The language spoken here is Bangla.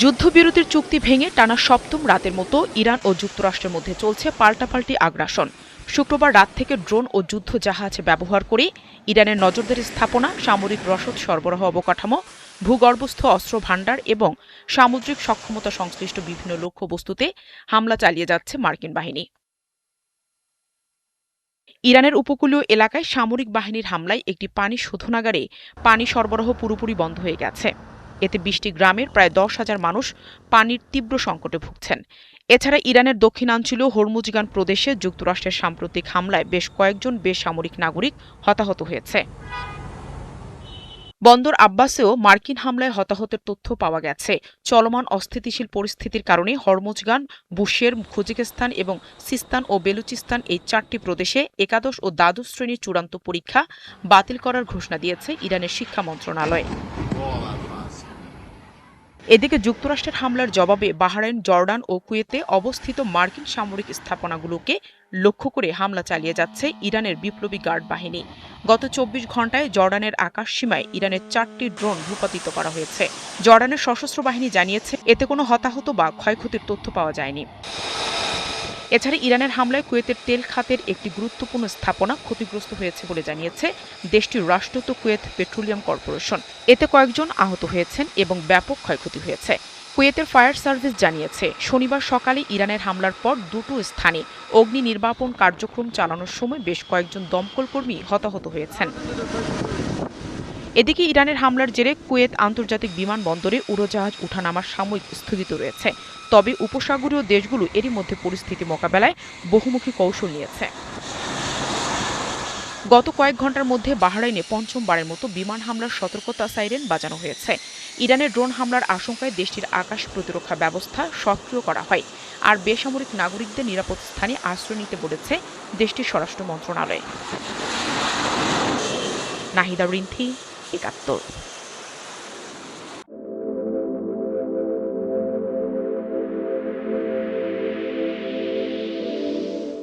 যুদ্ধবিরতির চুক্তি ভেঙে টানা সপ্তম রাতের মতো ইরান ও যুক্তরাষ্ট্রের মধ্যে চলছে পাল্টাপাল্টি আগ্রাসন। শুক্রবার রাত থেকে ড্রোন ও যুদ্ধ জাহাজ ব্যবহার করে ইরানের নজরদারি স্থাপনা, সামরিক রসদ সরবরাহ অবকাঠামো, ভূগর্ভস্থ অস্ত্র ভাণ্ডার এবং সামুদ্রিক সক্ষমতা সংশ্লিষ্ট বিভিন্ন লক্ষ্যবস্তুতে হামলা চালিয়ে যাচ্ছে মার্কিন বাহিনী। ইরানের উপকূলীয় এলাকায় সামরিক বাহিনীর হামলায় একটি পানি শোধনাগারে পানি সরবরাহ পুরোপুরি বন্ধ হয়ে গেছে। এতে ২০টি গ্রামের প্রায় ১০,০০০ মানুষ পানির তীব্র সংকটে ভুগছেন। এছাড়া ইরানের দক্ষিণাঞ্চলীয় হরমুজগান প্রদেশে যুক্তরাষ্ট্রের সাম্প্রতিক হামলায় বেশ কয়েকজন বেসামরিক নাগরিক হতাহত হয়েছে। বন্দর আব্বাসেও মার্কিন হামলায় হতাহতের তথ্য পাওয়া গেছে। চলমান অস্থিতিশীল পরিস্থিতির কারণে হরমুজগান, বুশের, খুজিকিস্তান এবং সিস্তান ও বেলুচিস্তান এই ৪টি প্রদেশে একাদশ ও দ্বাদশ শ্রেণীর চূড়ান্ত পরীক্ষা বাতিল করার ঘোষণা দিয়েছে ইরানের শিক্ষা মন্ত্রণালয়। এদিকে যুক্তরাষ্ট্রের হামলার জবাবে বাহরাইন, জর্ডান ও কুয়েতে অবস্থিত মার্কিন সামরিক স্থাপনাগুলোকে লক্ষ্য করে হামলা চালিয়ে যাচ্ছে ইরানের বিপ্লবী গার্ড বাহিনী। গত ২৪ ঘণ্টায় জর্ডানের আকাশ সীমায় ইরানের ৪টি ড্রোন ভূপাতিত করা হয়েছে। জর্ডানের সশস্ত্র বাহিনী জানিয়েছে এতে কোনো হতাহত বা ক্ষয়ক্ষতির তথ্য পাওয়া যায়নি। এছাড়া ইরানের হামলায় কুয়েতের তেল খাতের একটি গুরুত্বপূর্ণ স্থাপনা ক্ষতিগ্রস্ত হয়েছে বলে জানিয়েছে দেশটির রাষ্ট্রায়ত্ত কুয়েত পেট্রোলিয়াম কর্পোরেশন। এতে কয়েকজন আহত হয়েছেন এবং ব্যাপক ক্ষয়ক্ষতি হয়েছে। কুয়েতের ফায়ার সার্ভিস জানিয়েছে শনিবার সকালে ইরানের হামলার পর দুটো স্থানে অগ্নি নির্বাপন কার্যক্রম চালানোর সময় বেশ কয়েকজন দমকল কর্মী হতাহত হয়েছেন। এদিকে ইরানের হামলার জেরে কুয়েত আন্তর্জাতিক বিমানবন্দরে উড়োজাহাজ ওঠানামা সাময়িক স্থগিত রয়েছে। তবে উপসাগরীয় দেশগুলো এরই মধ্যে পরিস্থিতি মোকাবেলায় বহুমুখী কৌশল নিয়েছে। গত কয়েক ঘণ্টার মধ্যে বাহরাইনে পঞ্চমবারের মতো বিমান হামলার সতর্কতা সাইরেন বাজানো হয়েছে। ইরানের ড্রোন হামলার আশঙ্কায় দেশটির আকাশ প্রতিরক্ষা ব্যবস্থা সক্রিয় করা হয়, আর বেসামরিক নাগরিকদের নিরাপদ স্থানে আশ্রয় নিতে বলেছে দেশটির স্বরাষ্ট্র মন্ত্রণালয়। নাহিদা রিন্থি, ৭১।